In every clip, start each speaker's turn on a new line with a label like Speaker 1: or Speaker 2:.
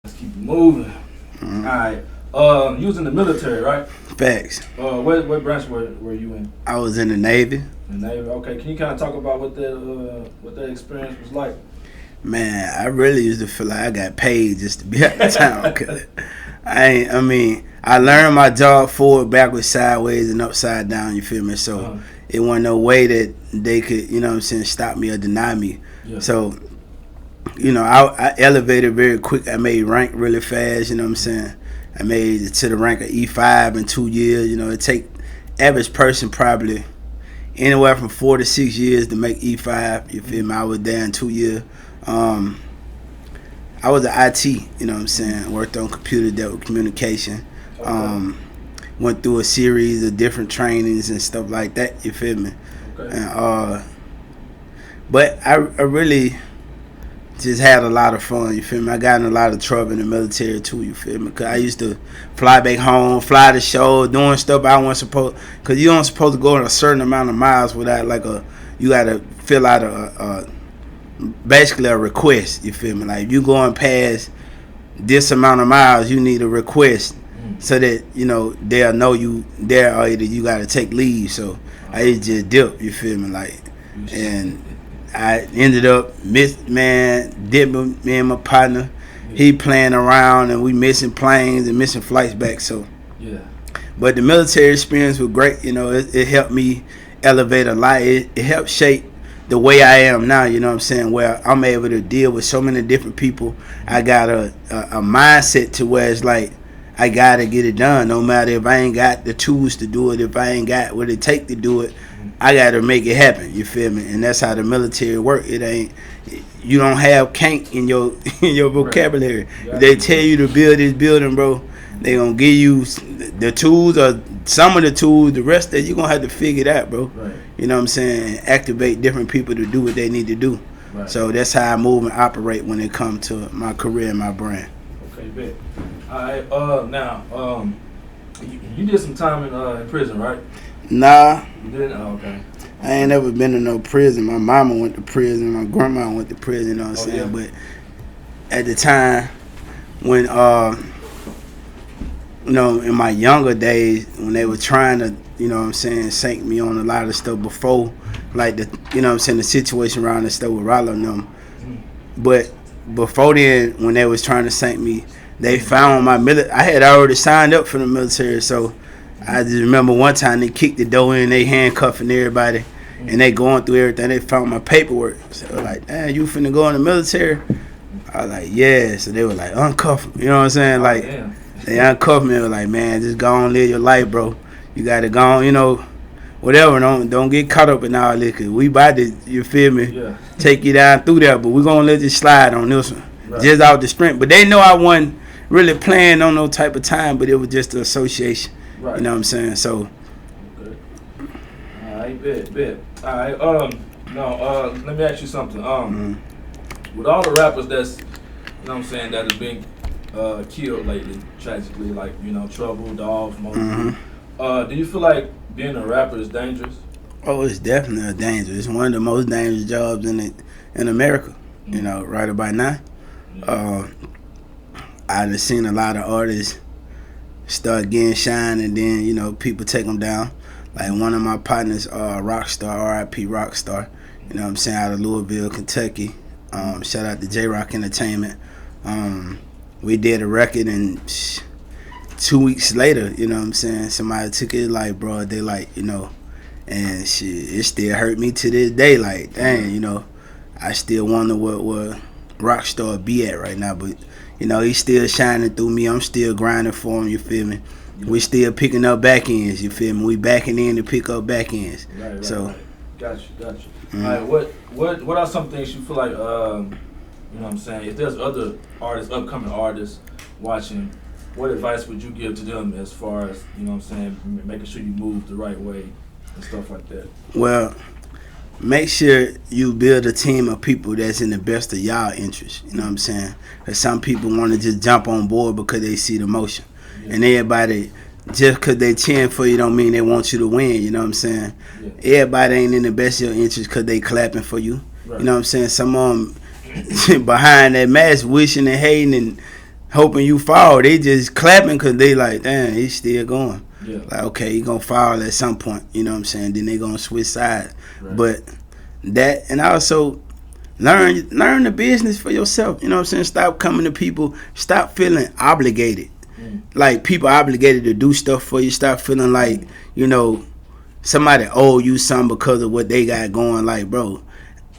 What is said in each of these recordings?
Speaker 1: Let's keep it moving. All right. You was in the military, right?
Speaker 2: Facts.
Speaker 1: What branch were you in?
Speaker 2: I was in the Navy.
Speaker 1: The Navy. Okay. Can you kind of talk about what that experience was like?
Speaker 2: Man, I really used to feel like I got paid just to be out of town. Cause I learned my job forward, backwards, sideways, and upside down. You feel me? So it wasn't no way that they could, stop me or deny me.
Speaker 1: Yeah.
Speaker 2: So, I elevated very quick. I made rank really fast. You know what I'm saying? I made it to the rank of E5 in 2 years. It take average person probably anywhere from 4 to 6 years to make E5. You feel me? I was there in 2 years. I was an IT, you know what I'm saying? Worked on computer, dealt with communication.
Speaker 1: Okay.
Speaker 2: Went through a series of different trainings and stuff like that, you feel me?
Speaker 1: Okay.
Speaker 2: And, but I really just had a lot of fun, you feel me? I got in a lot of trouble in the military too, you feel me? Because I used to fly back home, fly the show, doing stuff I wasn't supposed, because you don't supposed to go a certain amount of miles without you got to fill out basically a request, you feel me? Like if you going past this amount of miles, you need a request so that they'll know you there, or either you got to take leave. So I used to just dip, you feel me? Like, and I ended up dipping me and my partner. He playing around and we missing planes and missing flights back. So
Speaker 1: yeah.
Speaker 2: But the military experience was great. It helped me elevate a lot. It helped shape the way I am now, you know what I'm saying, where I'm able to deal with so many different people. I got a mindset to where it's like I gotta get it done, no matter if I ain't got the tools to do it, if I ain't got what it take to do it, I gotta make it happen, you feel me? And that's how the military work. You don't have can't in your vocabulary.
Speaker 1: Right.
Speaker 2: If they tell you to build this building, bro, they gonna give you the tools or some of the tools. The rest of it, you gonna have to figure it out, bro.
Speaker 1: Right.
Speaker 2: You know what I'm saying? Activate different people to do what they need to do.
Speaker 1: Right.
Speaker 2: So that's how I move and operate when it comes to my career and my brand.
Speaker 1: Okay, bet. All right. Now, you did some time in prison, right?
Speaker 2: Nah,
Speaker 1: You didn't? Oh, okay.
Speaker 2: I ain't never been in no prison. My mama went to prison. My grandma went to prison. You know what I'm saying?
Speaker 1: Yeah.
Speaker 2: But at the time when in my younger days, when they were trying to, sink me on a lot of stuff before, like the situation around the stuff with Rollo and them. But before then, when they was trying to sink me, they found my I had already signed up for the military, so I just remember one time they kicked the door in, they handcuffing everybody, and they going through everything. They found my paperwork. So they were like, "Damn, you finna go in the military?" I was like, "Yeah." So they were like, "Uncuff me," you know what I'm saying? Like, they uncuffed me. They were like, "Man, just go on, live your life, bro. You gotta go on, whatever. Don't get caught up in all this, cause we about to, you feel me?
Speaker 1: Yeah.
Speaker 2: Take you down through that, but we gonna let you slide on this one,
Speaker 1: Right.
Speaker 2: just out the strength." But they know I wasn't really playing on no type of time, but it was just an association.
Speaker 1: Right.
Speaker 2: You know what I'm saying? So.
Speaker 1: Okay. All right, bet. All right. Let me ask you something. With all the rappers that's, that have been killed lately, tragically, like Trouble, Dolph, Moby. Do you feel like being a rapper is dangerous?
Speaker 2: Oh, it's definitely a danger. It's one of the most dangerous jobs in America. Right about now.
Speaker 1: Yeah.
Speaker 2: I've seen a lot of artists start getting shine, and then people take them down. Like one of my partners, Rockstar, R.I.P. Rockstar. You know what I'm saying, out of Louisville, Kentucky. Shout out to J-Rock Entertainment. We did a record, and 2 weeks later, you know what I'm saying, somebody took his life, bro. They and shit, it still hurt me to this day. Like, dang, I still wonder what Rockstar be at right now, but he's still shining through me. I'm still grinding for him, you feel me?
Speaker 1: Yeah.
Speaker 2: We still picking up back ends, you feel me? We backing in to pick up back ends.
Speaker 1: Right.
Speaker 2: So,
Speaker 1: Got you. All right, what are some things you feel like, if there's other artists, upcoming artists watching, what advice would you give to them as far as, making sure you move the right way and stuff like that?
Speaker 2: Well, make sure you build a team of people that's in the best of y'all interests. You know what I'm saying? Because some people want to just jump on board because they see the motion. Yeah. And everybody, just because they cheering for you don't mean they want you to win. You know what I'm saying? Yeah. Everybody ain't in the best of your interest because they clapping for you. Right. You know what I'm saying? Some of them behind that mask wishing and hating and hoping you fall. They just clapping because they like, damn, he's still going.
Speaker 1: Yeah.
Speaker 2: Like, okay, he gonna fall at some point. You know what I'm saying? Then they gonna switch sides.
Speaker 1: Right.
Speaker 2: But that, and also learn the business for yourself. You know what I'm saying? Stop coming to people. Stop feeling obligated. Like people obligated to do stuff for you. Stop feeling like, you know, somebody owe you something because of what they got going. Like, bro,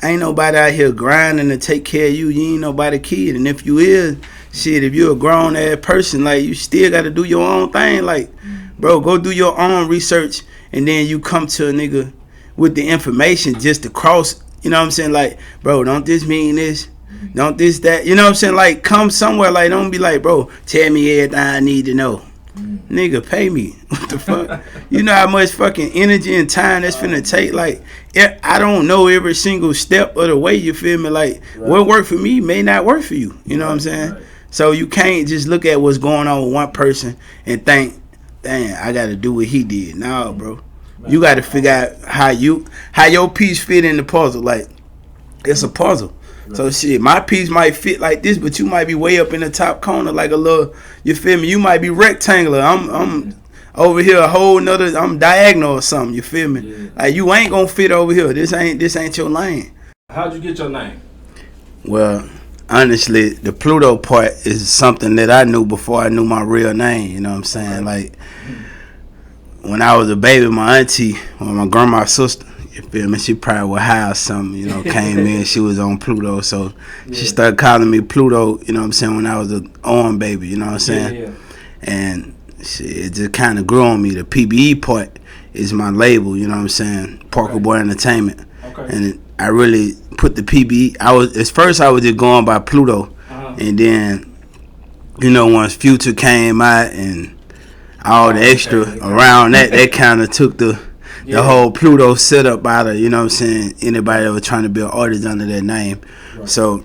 Speaker 2: ain't nobody out here grinding to take care of you. You ain't nobody kid. And if you is, shit, if you're a grown ass person, like, you still got to do your own thing. Like, bro, go do your own research, and then you come to a nigga with the information just to cross. You know what I'm saying? Like, bro, don't this mean this? Don't this, that? You know what I'm saying? Like, come somewhere. Like, don't be like, bro, tell me everything I need to know. Nigga, pay me. What the fuck? You know how much fucking energy and time that's finna take? Like, I don't know every single step of the way, you feel me? Like, what worked for me may not work for you. You know what I'm saying? Right. So you can't just look at what's going on with one person and think, dang, I gotta do what he did. No, bro. You gotta figure out how your piece fit in the puzzle. Like, it's a puzzle. So shit, my piece might fit like this, but you might be way up in the top corner like a little, you feel me? You might be rectangular. I'm over here a whole nother, I'm diagonal or something, you feel me? Yeah. Like, you ain't gonna fit over here. This ain't your lane.
Speaker 1: How'd you get your name?
Speaker 2: Well, honestly, the Pluto part is something that I knew before I knew my real name, you know what I'm saying? Like, when I was a baby, my auntie, or my grandma's sister, you feel me? She probably was high or something, you know, came in, she was on Pluto, so she started calling me Pluto, you know what I'm saying, when I was an on baby, you know what I'm saying? Yeah. And shit, it just kind of grew on me. The PBE part is my label, you know what I'm saying? Parker Boy Entertainment. Okay. And I really put the PBE, at first I was just going by Pluto, and then, you know, once Future came out and all the extra around that kind of took the whole Pluto setup out of, you know what I'm saying, anybody that was trying to be an artist under that name. Right. So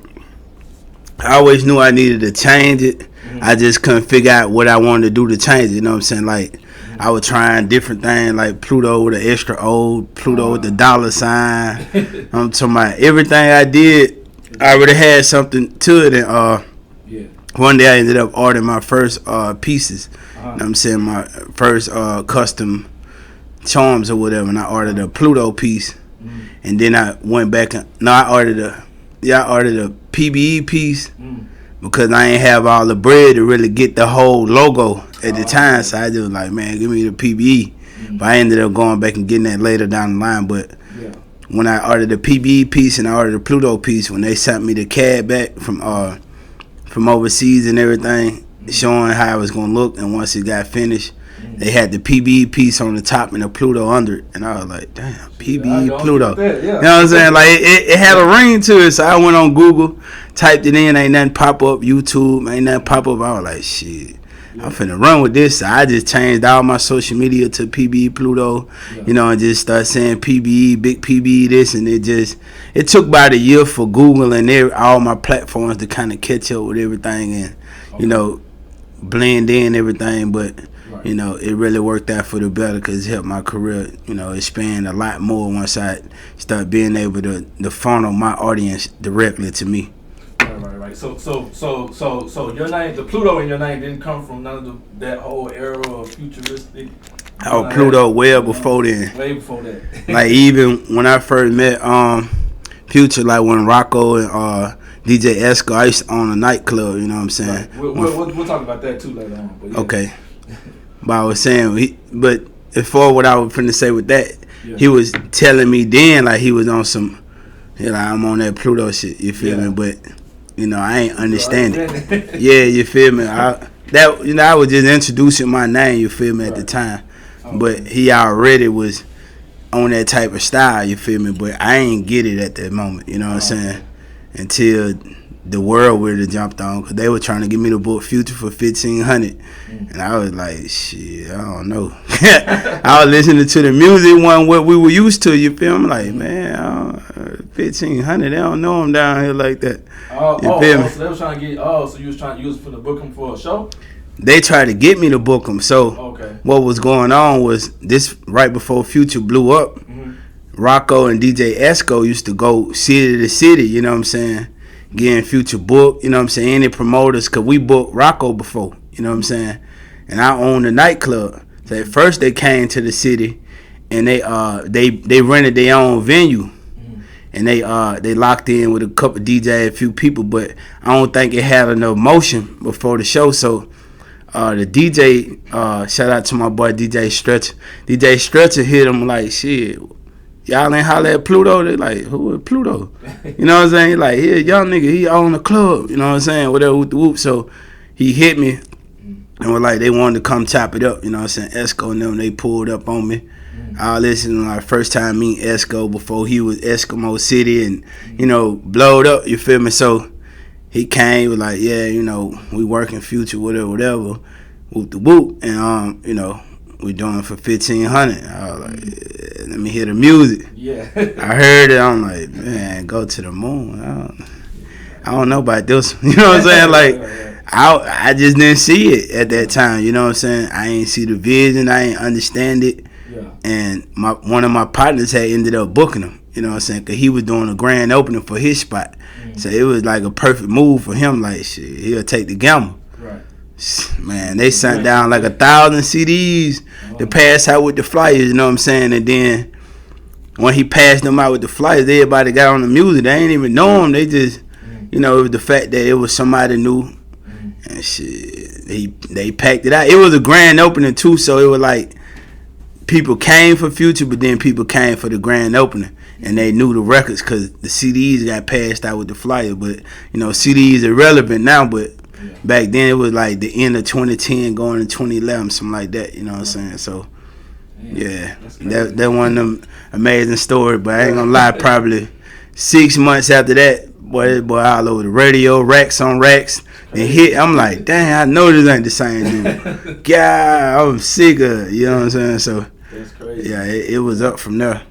Speaker 2: I always knew I needed to change it. I just couldn't figure out what I wanted to do to change it, you know what I'm saying? Like, I was trying different things, like Pluto with the extra old, Pluto with the dollar sign. I'm talking about everything I did, I already had something to it. And one day I ended up ordering my first pieces. You know what I'm saying? My first custom charms or whatever, and I ordered a Pluto piece, and then I went back and I ordered a PBE piece because I ain't have all the bread to really get the whole logo at the time, so I just was like, man, give me the PBE. But I ended up going back and getting that later down the line. But when I ordered the PBE piece and I ordered the Pluto piece, when they sent me the CAD back from overseas and everything, showing how it was gonna look, and once it got finished, they had the PBE piece on the top and the Pluto under it, and I was like, damn, PBE Pluto. You know what I'm saying? Like, it had a ring to it, so I went on Google, typed it in, ain't nothing pop up, YouTube, ain't nothing pop up. I was like, shit, I'm finna run with this. So I just changed all my social media to PBE Pluto, you know, and just start saying PBE, big PBE this, and it took about a year for Google and all my platforms to kind of catch up with everything and, you know, blend in everything, but you know, it really worked out for the better because it helped my career, you know, expand a lot more once I start being able to funnel my audience directly to me.
Speaker 1: Right. So your name, the Pluto in your name, didn't come from none of that whole era of futuristic.
Speaker 2: Oh, Pluto, well before then.
Speaker 1: Way before that. Like,
Speaker 2: even when I first met Future, like when Rocco and DJ Esco, I used to own a nightclub, you know what I'm saying?
Speaker 1: Right. We'll talk about that too later on. But
Speaker 2: okay. But I was saying, but before what I was finna say with that, he was telling me then, like, he was on some, you know, I'm on that Pluto shit, you feel me? But, you know, I ain't understand it. Yeah, you feel me? I was just introducing my name, you feel me, at the time. Okay. But he already was on that type of style, you feel me? But I ain't get it at that moment, you know what I'm saying? Until the world really jumped on, because they were trying to give me the book Future for $1,500, and I was like, shit, I don't know. I was listening to the music what we were used to, you feel me? Like, man, $1,500, they don't know him down here like that.
Speaker 1: So they were trying to get, so you was trying to use for the book him for a show?
Speaker 2: They tried to get me to book him, so what was going on was, this right before Future blew up, Rocco and DJ Esco used to go city to city, you know what I'm saying? getting Future booked, you know what I'm saying, any promoters, cause we booked Rocco before, you know what I'm saying, and I owned a nightclub. So at first they came to the city, and they rented their own venue, and they locked in with a couple DJ, a few people, but I don't think it had enough motion before the show. So the DJ, shout out to my boy DJ Stretcher. DJ Stretcher hit him like, shit, y'all ain't holler at Pluto? They like, who is Pluto? You know what I'm saying? He like, yeah, young nigga, he own the club. You know what I'm saying? Whatever, whoop the whoop. So he hit me, and was like, they wanted to come chop it up. You know what I'm saying? Esco and them, they pulled up on me. I listened to my first time meeting Esco before he was Eskimo City and, you know, blowed up, you feel me? So he came, was like, yeah, you know, we working Future, whatever, whoop the whoop. And, you know, we doing it for $1,500. I was like, yeah, let me hear the music.
Speaker 1: Yeah.
Speaker 2: I heard it. I'm like, man, go to the moon. I don't know about this. You know what I'm saying? Like, I just didn't see it at that time. You know what I'm saying? I ain't see the vision. I ain't understand it.
Speaker 1: Yeah.
Speaker 2: And one of my partners had ended up booking him. You know what I'm saying? Because he was doing a grand opening for his spot. So it was like a perfect move for him. Like, shit, he'll take the gamble.
Speaker 1: Right.
Speaker 2: Man, they sent down like 1,000 CDs to pass out with the flyers. You know what I'm saying? And then when he passed them out with the flyers, everybody got on the music. They ain't even know him. They just, you know, it was the fact that it was somebody new. And shit, they packed it out. It was a grand opening too, so it was like people came for Future, but then people came for the grand opening, and they knew the records because the CDs got passed out with the flyer. But you know, CDs are relevant now, but back then it was like the end of 2010 going to 2011, something like that. You know what I'm saying? So yeah, that one of them amazing stories. But I ain't gonna lie, probably 6 months after that, boy all over the radio, racks on racks. And hit, I'm like, dang, I know this ain't the same dude. God, I'm sick of it. You know what I'm saying? So
Speaker 1: that's crazy.
Speaker 2: Yeah, it was up from there.